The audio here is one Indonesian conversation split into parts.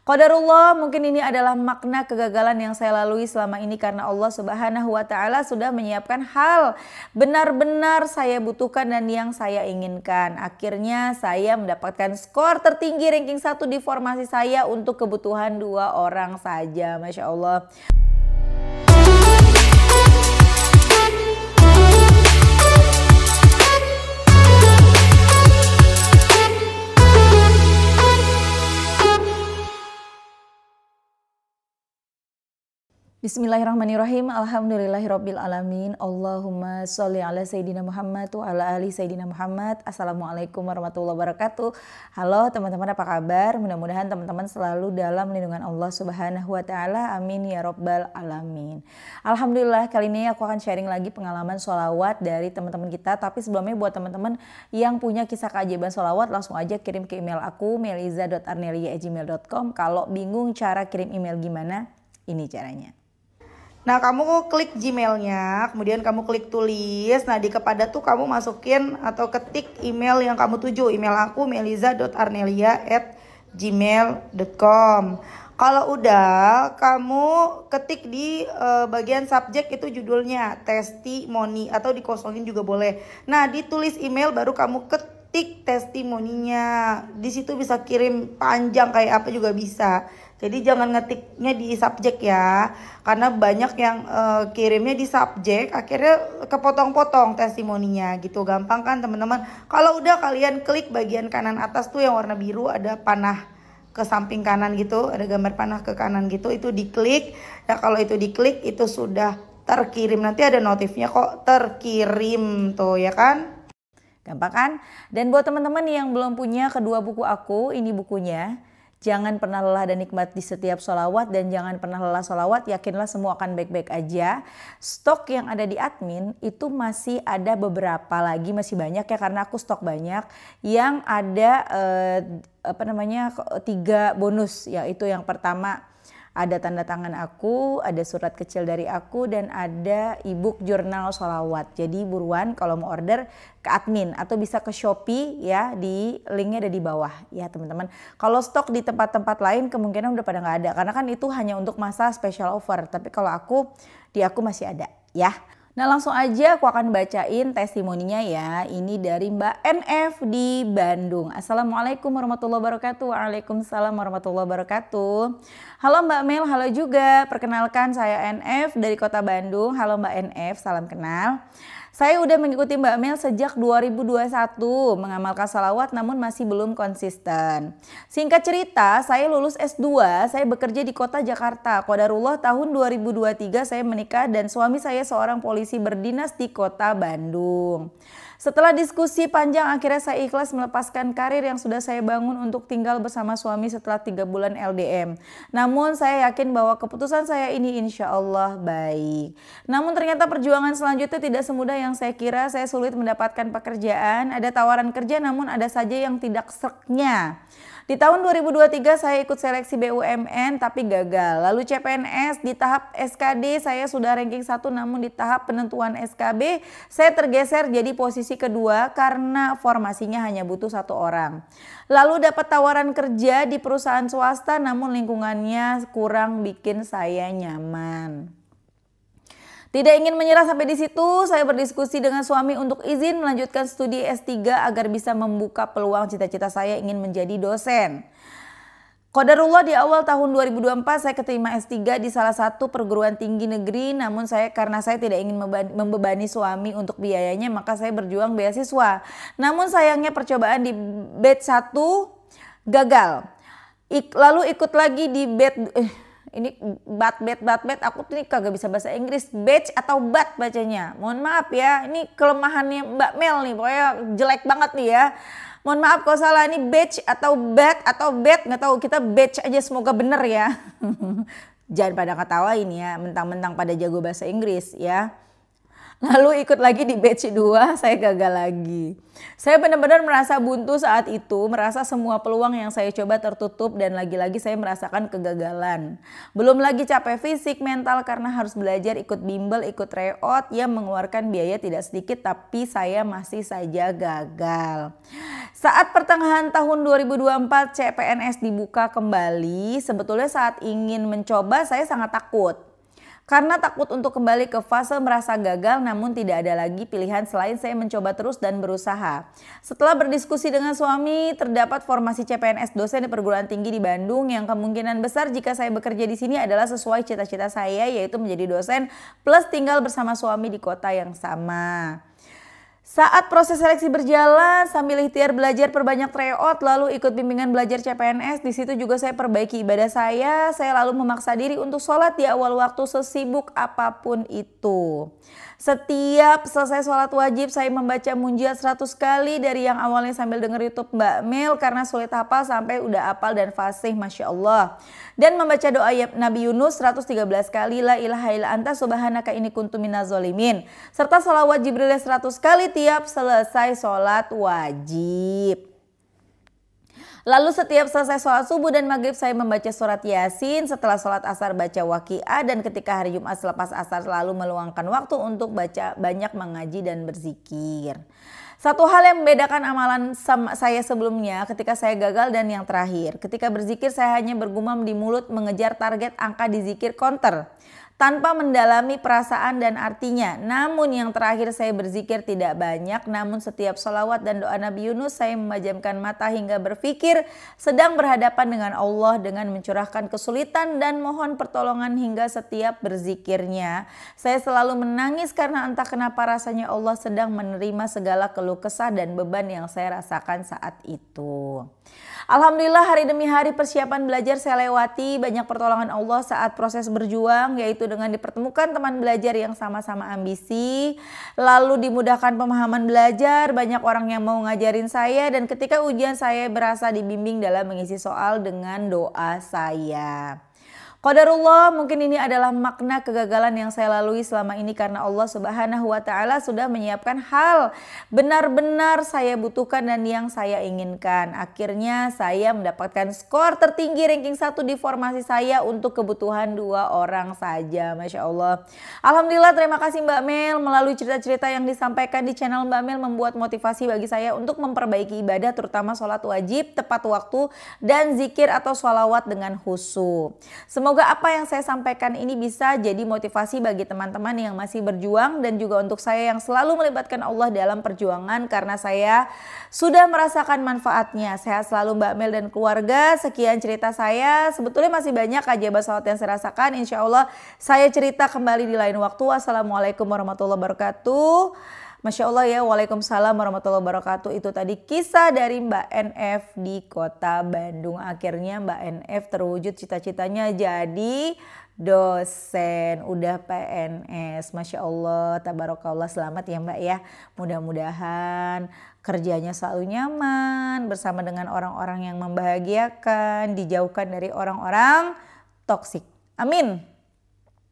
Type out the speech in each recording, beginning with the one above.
Qadarullah, mungkin ini adalah makna kegagalan yang saya lalui selama ini karena Allah Subhanahu wa Ta'ala sudah menyiapkan hal benar-benar saya butuhkan dan yang saya inginkan. Akhirnya saya mendapatkan skor tertinggi ranking 1 di formasi saya untuk kebutuhan 2 orang saja. Masya Allah. Bismillahirrahmanirrahim. Alhamdulillahirabbil alamin. Allahumma sholli ala sayidina Muhammad wa ala ali sayidina Muhammad. Assalamualaikum warahmatullahi wabarakatuh. Halo teman-teman, apa kabar? Mudah-mudahan teman-teman selalu dalam lindungan Allah Subhanahu wa Ta'ala. Amin ya rabbal alamin. Alhamdulillah, kali ini aku akan sharing lagi pengalaman sholawat dari teman-teman kita. Tapi sebelumnya buat teman-teman yang punya kisah keajaiban sholawat, langsung aja kirim ke email aku meliza.arnelia@gmail.com. Kalau bingung cara kirim email gimana, ini caranya. Nah, kamu klik Gmailnya, kemudian kamu klik tulis. Nah, di kepada tuh kamu masukin atau ketik email yang kamu tuju. Email aku meliza.arnelia@gmail.com. Kalau udah, kamu ketik di bagian subjek itu judulnya testimoni atau dikosongin juga boleh. Nah, ditulis email baru kamu ketik testimoninya. Di situ bisa kirim panjang kayak apa juga bisa. Jadi jangan ngetiknya di subjek ya, karena banyak yang kirimnya di subjek, akhirnya kepotong-potong testimoninya gitu. Gampang kan teman-teman? Kalau udah, kalian klik bagian kanan atas tuh yang warna biru, ada panah ke samping kanan gitu, ada gambar panah ke kanan gitu, itu diklik. Nah, kalau itu diklik itu sudah terkirim, nanti ada notifnya kok terkirim tuh ya kan? Gampang kan? Dan buat teman-teman yang belum punya kedua buku aku, ini bukunya. Jangan pernah lelah dan nikmat di setiap sholawat, dan jangan pernah lelah sholawat, yakinlah semua akan baik-baik aja. Stok yang ada di admin itu masih ada beberapa lagi, masih banyak ya, karena aku stok banyak. Yang ada 3 bonus, yaitu yang pertama ada tanda tangan aku, ada surat kecil dari aku, dan ada ebook jurnal sholawat. Jadi buruan kalau mau order ke admin atau bisa ke Shopee ya, di linknya ada di bawah ya teman-teman. Kalau stok di tempat-tempat lain kemungkinan udah pada nggak ada, karena kan itu hanya untuk masa special offer. Tapi kalau di aku masih ada ya. Nah, langsung aja aku akan bacain testimoninya ya. Ini dari Mbak NF di Bandung. Assalamualaikum warahmatullahi wabarakatuh. Waalaikumsalam warahmatullahi wabarakatuh. Halo Mbak Mel, halo juga. Perkenalkan, saya NF dari kota Bandung. Halo Mbak NF, salam kenal. Saya udah mengikuti Mbak Mel sejak 2021, mengamalkan salawat namun masih belum konsisten. Singkat cerita, saya lulus S2, saya bekerja di kota Jakarta. Qadarullah tahun 2023 saya menikah dan suami saya seorang polisi berdinas di kota Bandung. Setelah diskusi panjang, akhirnya saya ikhlas melepaskan karir yang sudah saya bangun untuk tinggal bersama suami setelah 3 bulan LDM. Namun saya yakin bahwa keputusan saya ini insya Allah baik. Namun ternyata perjuangan selanjutnya tidak semudah yang saya kira. Saya sulit mendapatkan pekerjaan, ada tawaran kerja namun ada saja yang tidak sreknya. Di tahun 2023 saya ikut seleksi BUMN tapi gagal. Lalu CPNS di tahap SKD saya sudah ranking 1, namun di tahap penentuan SKB saya tergeser jadi posisi kedua karena formasinya hanya butuh 1 orang. Lalu dapat tawaran kerja di perusahaan swasta namun lingkungannya kurang bikin saya nyaman. Tidak ingin menyerah sampai di situ, saya berdiskusi dengan suami untuk izin melanjutkan studi S3 agar bisa membuka peluang cita-cita saya ingin menjadi dosen. Qadarullah di awal tahun 2024 saya keterima S3 di salah satu perguruan tinggi negeri, namun karena saya tidak ingin membebani suami untuk biayanya, maka saya berjuang beasiswa. Namun sayangnya percobaan di batch 1 gagal. Lalu ikut lagi di ini bat, aku tuh nih kagak bisa bahasa Inggris, batch atau bat bacanya. Mohon maaf ya, ini kelemahannya Mbak Mel nih, pokoknya jelek banget nih ya. Mohon maaf kalau salah, ini batch atau bat atau bat, nggak tahu, kita batch aja semoga bener ya. Jangan pada ketawain ya, mentang-mentang pada jago bahasa Inggris ya. Lalu ikut lagi di batch 2, saya gagal lagi. Saya benar-benar merasa buntu saat itu, merasa semua peluang yang saya coba tertutup dan lagi-lagi saya merasakan kegagalan. Belum lagi capek fisik, mental karena harus belajar ikut bimbel, ikut tryout yang mengeluarkan biaya tidak sedikit tapi saya masih saja gagal. Saat pertengahan tahun 2024 CPNS dibuka kembali, sebetulnya saat ingin mencoba saya sangat takut. Karena takut untuk kembali ke fase merasa gagal namun tidak ada lagi pilihan selain saya mencoba terus dan berusaha. Setelah berdiskusi dengan suami, terdapat formasi CPNS dosen di perguruan tinggi di Bandung yang kemungkinan besar jika saya bekerja di sini adalah sesuai cita-cita saya yaitu menjadi dosen plus tinggal bersama suami di kota yang sama. Saat proses seleksi berjalan sambil ikhtiar belajar perbanyak tryout lalu ikut bimbingan belajar CPNS, di situ juga saya perbaiki ibadah saya lalu memaksa diri untuk sholat di awal waktu sesibuk apapun itu. Setiap selesai sholat wajib saya membaca munjiat 100 kali dari yang awalnya sambil denger YouTube Mbak Mel karena sulit hafal sampai udah hafal dan fasih Masya Allah. Dan membaca doa Nabi Yunus 113 kali la ilaha illa anta subhanaka inni kuntu minaz zalimin. Serta sholawat Jibril 100 kali tiap selesai sholat wajib. Lalu setiap selesai sholat subuh dan maghrib saya membaca surat Yasin, setelah sholat asar baca Waqiah dan ketika hari Jumat selepas asar selalu meluangkan waktu untuk baca banyak mengaji dan berzikir. Satu hal yang membedakan amalan saya sebelumnya ketika saya gagal dan yang terakhir. Ketika berzikir saya hanya bergumam di mulut mengejar target angka di zikir counter. Tanpa mendalami perasaan dan artinya. Namun yang terakhir saya berzikir tidak banyak. Namun setiap sholawat dan doa Nabi Yunus saya memejamkan mata hingga berpikir sedang berhadapan dengan Allah dengan mencurahkan kesulitan dan mohon pertolongan hingga setiap berzikirnya. Saya selalu menangis karena entah kenapa rasanya Allah sedang menerima segala keluh kesah dan beban yang saya rasakan saat itu. Alhamdulillah hari demi hari persiapan belajar saya lewati, banyak pertolongan Allah saat proses berjuang yaitu dengan dipertemukan teman belajar yang sama-sama ambisi, lalu dimudahkan pemahaman belajar, banyak orang yang mau ngajarin saya dan ketika ujian saya berasa dibimbing dalam mengisi soal dengan doa saya. Qadarullah, mungkin ini adalah makna kegagalan yang saya lalui selama ini karena Allah Subhanahu wa taala sudah menyiapkan hal benar-benar saya butuhkan dan yang saya inginkan. Akhirnya saya mendapatkan skor tertinggi ranking 1 di formasi saya untuk kebutuhan 2 orang saja. Masya Allah. Alhamdulillah, terima kasih Mbak Mel, melalui cerita-cerita yang disampaikan di channel Mbak Mel membuat motivasi bagi saya untuk memperbaiki ibadah terutama sholat wajib tepat waktu dan zikir atau sholawat dengan khusyuk. Semoga apa yang saya sampaikan ini bisa jadi motivasi bagi teman-teman yang masih berjuang dan juga untuk saya yang selalu melibatkan Allah dalam perjuangan karena saya sudah merasakan manfaatnya. Sehat selalu Mbak Mel dan keluarga. Sekian cerita saya. Sebetulnya masih banyak ajaib salawat yang saya rasakan. Insya Allah saya cerita kembali di lain waktu. Wassalamualaikum warahmatullahi wabarakatuh. Masya Allah ya, waalaikumsalam warahmatullahi wabarakatuh. Itu tadi kisah dari Mbak NF di kota Bandung. Akhirnya Mbak NF terwujud cita-citanya jadi dosen, udah PNS. Masya Allah, tabarakallah, selamat ya Mbak ya. Mudah-mudahan kerjanya selalu nyaman, bersama dengan orang-orang yang membahagiakan, dijauhkan dari orang-orang toksik. Amin.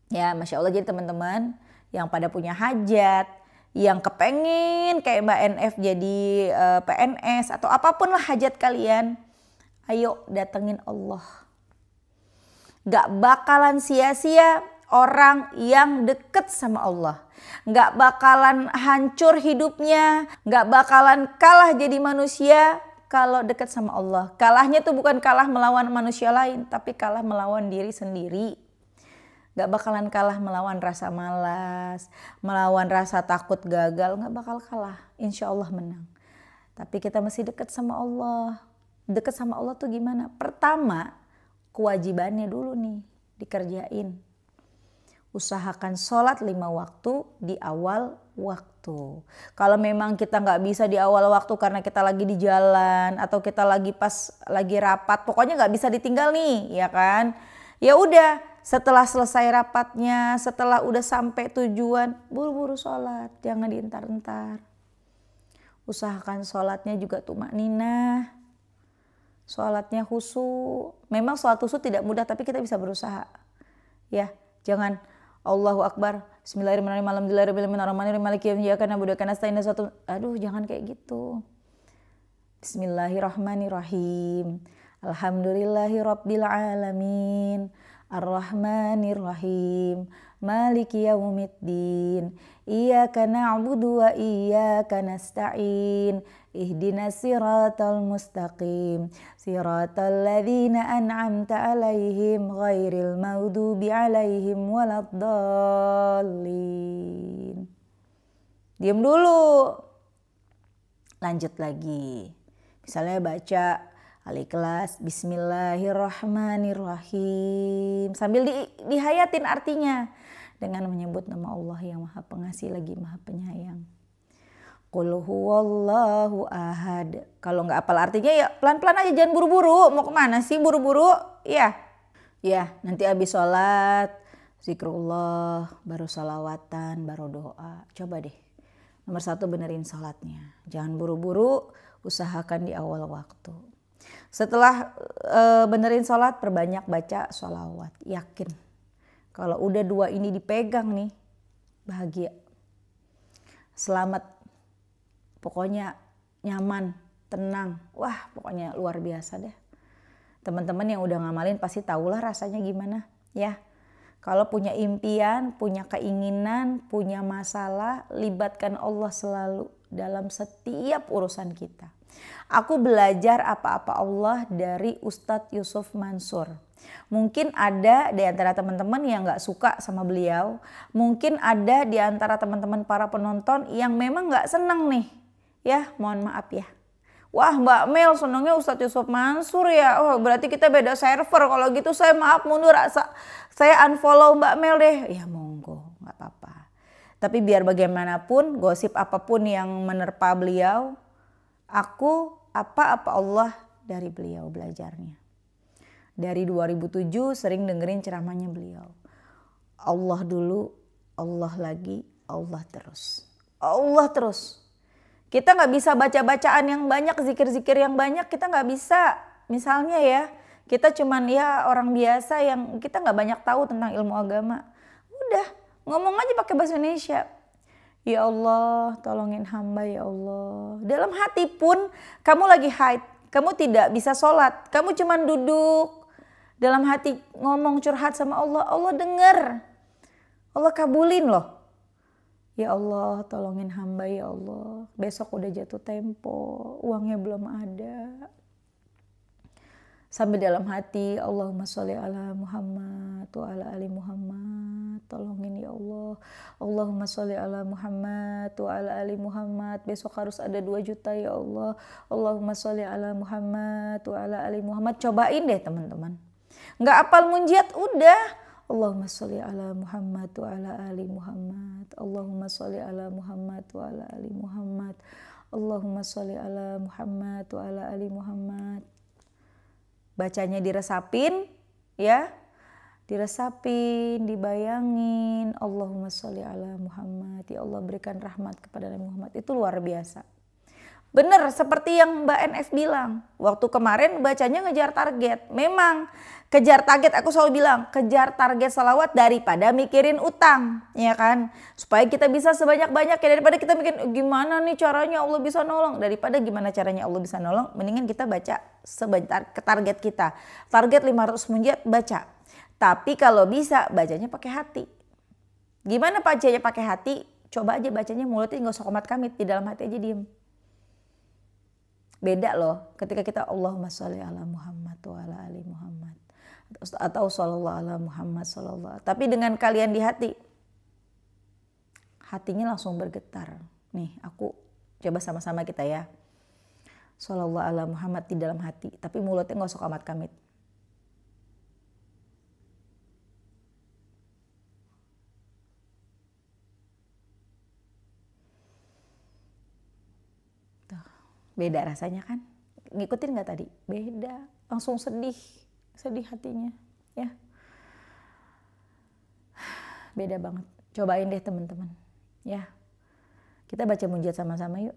Ya Masya Allah, jadi teman-teman yang pada punya hajat, yang kepengen kayak Mbak NF jadi PNS atau apapun lah hajat kalian, ayo datengin Allah. Gak bakalan sia-sia orang yang deket sama Allah. Gak bakalan hancur hidupnya, gak bakalan kalah jadi manusia kalau deket sama Allah. Kalahnya tuh bukan kalah melawan manusia lain, tapi kalah melawan diri sendiri. Gak bakalan kalah melawan rasa malas, melawan rasa takut gagal, gak bakal kalah. Insya Allah menang. Tapi kita mesti dekat sama Allah. Dekat sama Allah tuh gimana? Pertama, kewajibannya dulu nih dikerjain. Usahakan sholat 5 waktu di awal waktu. Kalau memang kita gak bisa di awal waktu karena kita lagi di jalan atau kita lagi pas lagi rapat, pokoknya gak bisa ditinggal nih, ya kan? Ya udah. Setelah selesai rapatnya, setelah udah sampai tujuan, buru-buru sholat, jangan dientar-entar. Usahakan sholatnya juga tumakninah, sholatnya khusyuk. Memang sholat khusyuk tidak mudah, tapi kita bisa berusaha. Ya, jangan Allahu Akbar, Bismillahirrahmanirrahim. Alhamdulillahirrahmanirrahim. Maliki yaumiddin. Iyyaka na'budu wa iyyaka nasta'in. Aduh, jangan kayak gitu. Bismillahirrahmanirrahim. Alhamdulillahirabbil alamin. Ar-Rahmanir-Rahim. Maliki yaumiddin. Iyyaka na'budu wa iyyaka nasta'in. Ihdinas siratal mustaqim. Siratal ladzina an'amta 'alaihim ghairil maghdubi 'alaihim waladdallin. Diam dulu. Lanjut lagi. Misalnya baca Al-Ikhlas, Bismillahirrahmanirrahim. Sambil dihayatin artinya. Dengan menyebut nama Allah yang Maha Pengasih lagi Maha Penyayang. Qul huwallahu ahad. Kalau nggak hafal artinya ya pelan-pelan aja, jangan buru-buru. Mau kemana sih buru-buru? Ya, nanti habis sholat, zikrullah, baru sholawatan, baru doa. Coba deh. Nomor 1, benerin sholatnya. Jangan buru-buru. Usahakan di awal waktu. Setelah benerin sholat, perbanyak baca sholawat. Yakin kalau udah 2 ini dipegang nih, bahagia, selamat, pokoknya nyaman, tenang. Wah, pokoknya luar biasa deh. Teman-teman yang udah ngamalin pasti tahulah rasanya gimana ya. Kalau punya impian, punya keinginan, punya masalah, libatkan Allah selalu dalam setiap urusan kita. Aku belajar apa-apa Allah dari Ustadz Yusuf Mansur. Mungkin ada di antara teman-teman yang gak suka sama beliau. Mungkin ada di antara teman-teman para penonton yang memang gak senang nih. Ya, mohon maaf ya. Wah, Mbak Mel senangnya Ustadz Yusuf Mansur ya. Oh, berarti kita beda server. Kalau gitu saya maaf mundur. Saya unfollow Mbak Mel deh. Ya monggo, gak apa-apa. Tapi biar bagaimanapun, gosip apapun yang menerpa beliau, aku apa-apa Allah dari beliau belajarnya. Dari 2007 sering dengerin ceramahnya beliau. Allah dulu, Allah lagi, Allah terus. Allah terus. Kita gak bisa baca-bacaan yang banyak, zikir-zikir yang banyak, kita gak bisa. Misalnya ya, kita cuman ya orang biasa yang kita gak banyak tahu tentang ilmu agama. Udah, ngomong aja pakai bahasa Indonesia. Ya Allah, tolongin hamba ya Allah. Dalam hati pun kamu lagi haid, kamu tidak bisa sholat, kamu cuman duduk. Dalam hati ngomong curhat sama Allah, Allah dengar. Allah kabulin loh. Ya Allah, tolongin hamba ya Allah. Besok udah jatuh tempo, uangnya belum ada. Sambil dalam hati, Allahumma sholli ala Muhammad wa ala ali Muhammad. Tolongin ya Allah. Allahumma sholli ala Muhammad wa ala ali Muhammad. Besok harus ada 2 juta ya Allah. Allahumma sholli ala Muhammad wa ala ali Muhammad. Cobain deh teman-teman. Nggak hafal munjiat udah. Allahumma sholli ala Muhammad wa ala ali Muhammad. Allahumma sholli ala Muhammad wa ala ali Muhammad. Allahumma sholli ala Muhammad wa ala ali Muhammad. Bacanya diresapin ya. Diresapin, dibayangin. Allahumma sholli ala Muhammad. Ya Allah berikan rahmat kepada Nabi Muhammad. Itu luar biasa. Bener seperti yang Mbak NF bilang. Waktu kemarin bacanya ngejar target. Memang kejar target, aku selalu bilang kejar target salawat daripada mikirin utang. Ya kan? Supaya kita bisa sebanyak-banyak ya, daripada kita mikir gimana nih caranya Allah bisa nolong. Daripada gimana caranya Allah bisa nolong, mendingan kita baca sebentar ke target kita. Target 500 munjiat baca. Tapi kalau bisa bacanya pakai hati. Gimana bacanya pakai hati? Coba aja bacanya mulutnya gak usah komat kamit, di dalam hati aja diem. Beda loh ketika kita Allahumma sholli ala Muhammad wa ala ali Muhammad. Atau sallallahu ala Muhammad sallallahu. Tapi dengan kalian di hati. Hatinya langsung bergetar. Nih aku coba sama-sama kita ya. Sallallahu ala Muhammad di dalam hati. Tapi mulutnya gak usah komat kamit. Beda rasanya kan? Ngikutin gak tadi? Beda. Langsung sedih hatinya ya. Beda banget. Cobain deh teman-teman ya. Kita baca munjiat sama-sama yuk.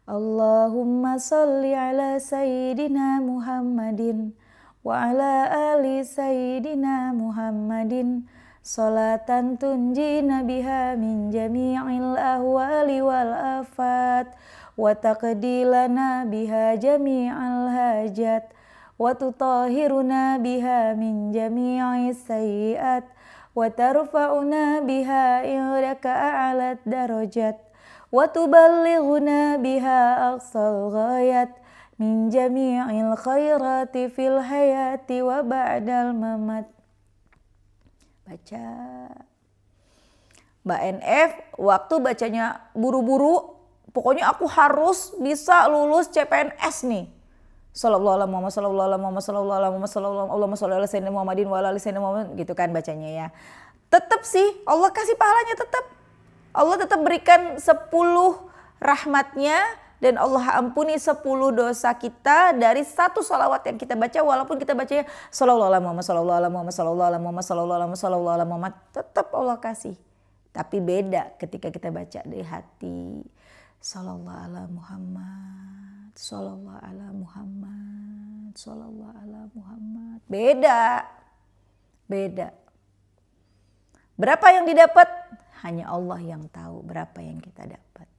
Allahumma sholli ala sayyidina Muhammadin wa ala ali sayyidina Muhammadin Salatan tunjina biha min jami'il ahwali wal afat wa taqdilana biha jami'al hajat wa tutahhiruna biha min jami'is sayyi'at wa tarfa'una biha indaka a'lat darajat wa tuballighuna biha aqsal ghayat min jami'il khairati fil hayati wa ba'dal mamat. Baca. Mbak NF waktu bacanya buru-buru, pokoknya aku harus bisa lulus CPNS nih. Sallallahu alaihi Muhammad, sallallahu alaihi Muhammad, sallallahu alaihi Muhammad, sallallahu Allahumma sholli ala sayyidina Muhammadin wa ala ali sayyidina Muhammad, gitu kan bacanya ya. Tetap sih Allah kasih pahalanya tetap. Allah tetap berikan 10 rahmatnya dan Allah ampuni 10 dosa kita dari satu salawat yang kita baca, walaupun kita bacanya sallallahu alaihi Muhammad, sallallahu alaihi Muhammad, sallallahu alaihi Muhammad, sallallahu alaihi Muhammad, tetap Allah kasih. Tapi beda ketika kita baca dari hati. Sallallahu alaihi Muhammad, sallallahu alaihi Muhammad, sallallahu alaihi Muhammad. Beda. Beda. Berapa yang didapat? Hanya Allah yang tahu berapa yang kita dapat.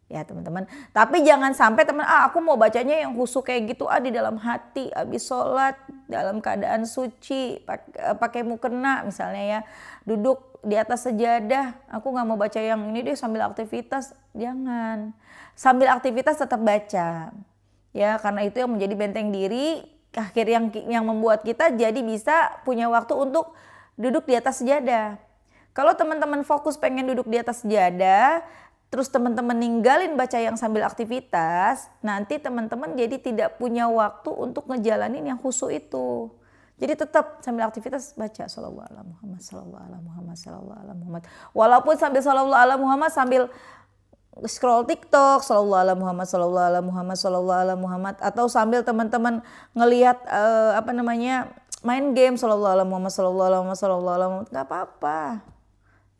Ya teman-teman, tapi jangan sampai teman, aku mau bacanya yang khusyuk kayak gitu di dalam hati, habis sholat, dalam keadaan suci, pakai mukena misalnya ya, duduk di atas sejadah, aku nggak mau baca yang ini deh sambil aktivitas, jangan. Sambil aktivitas tetap baca, ya karena itu yang menjadi benteng diri, akhir yang membuat kita jadi bisa punya waktu untuk duduk di atas sejadah. Kalau teman-teman fokus pengen duduk di atas sejadah, terus teman-teman ninggalin baca yang sambil aktivitas, nanti teman-teman jadi tidak punya waktu untuk ngejalanin yang khusyuk itu. Jadi tetap sambil aktivitas baca sallallahu alaihi Muhammad, sallallahu alaihi Muhammad, sallallahu alaihi Muhammad. Walaupun sambil sallallahu alaihi Muhammad sambil scroll TikTok, sallallahu alaihi Muhammad, sallallahu alaihi Muhammad, sallallahu alaihi Muhammad, atau sambil teman-teman ngelihat main game sallallahu alaihi Muhammad, sallallahu alaihi Muhammad, sallallahu alaihi Muhammad, enggak apa-apa.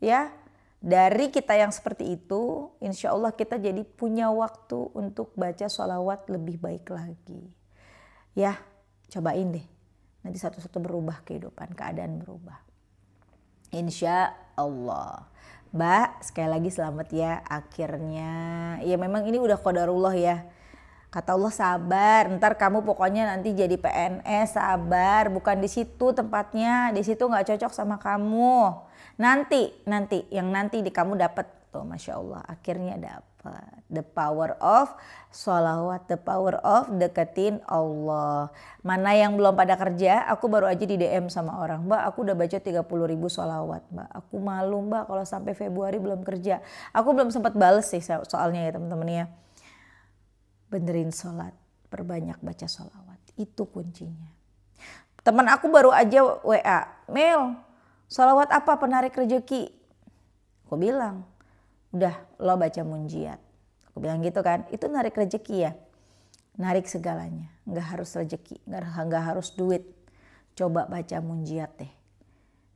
Ya. Dari kita yang seperti itu, insya Allah kita jadi punya waktu untuk baca sholawat lebih baik lagi. Ya, cobain deh. Nanti satu-satu berubah kehidupan, keadaan berubah. Insya Allah. Mbak, sekali lagi selamat ya akhirnya. Ya memang ini udah qadarullah ya. Kata Allah sabar, ntar kamu pokoknya nanti jadi PNS, sabar. Bukan di situ tempatnya, di situ nggak cocok sama kamu. Nanti yang nanti kamu dapat tuh, masya Allah akhirnya dapat the power of sholawat, the power of deketin Allah. Mana yang belum pada kerja, aku baru aja di DM sama orang, Mbak aku udah baca 30.000 sholawat Mbak, aku malu Mbak kalau sampai Februari belum kerja. Aku belum sempat bales sih soalnya ya teman-teman ya. Benerin sholat, perbanyak baca sholawat, itu kuncinya. Teman aku baru aja WA, Mel sholawat apa penarik rezeki? Aku bilang, udah lo baca munjiat. Aku bilang gitu kan, itu narik rezeki ya. Narik segalanya, gak harus rezeki, gak harus duit. Coba baca munjiat deh.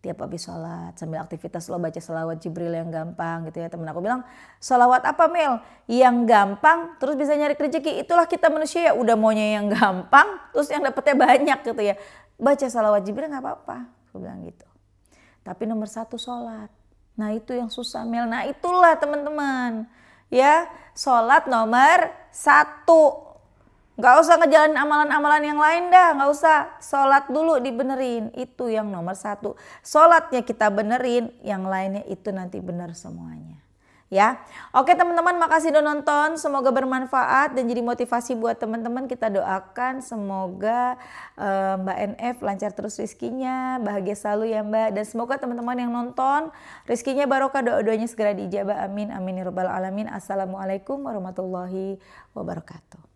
Tiap habis sholat, sambil aktivitas lo baca sholawat Jibril yang gampang gitu ya. Temen aku bilang, sholawat apa Mel? Yang gampang terus bisa nyari rezeki. Itulah kita manusia ya, udah maunya yang gampang terus yang dapetnya banyak gitu ya. Baca sholawat Jibril gak apa-apa, aku bilang gitu. Tapi nomor 1 sholat. Nah itu yang susah Mel. Nah itulah teman-teman. Ya sholat nomor 1. Gak usah ngejalanin amalan-amalan yang lain dah. Gak usah. Sholat dulu dibenerin. Itu yang nomor 1. Sholatnya kita benerin. Yang lainnya itu nanti bener semuanya. Ya, oke teman-teman, makasih udah nonton, semoga bermanfaat dan jadi motivasi buat teman-teman. Kita doakan semoga Mbak NF lancar terus rezekinya, bahagia selalu ya Mbak, dan semoga teman-teman yang nonton rezekinya barokah, doa-doanya segera diijabah, amin amin ya rabbal alamin. Assalamualaikum warahmatullahi wabarakatuh.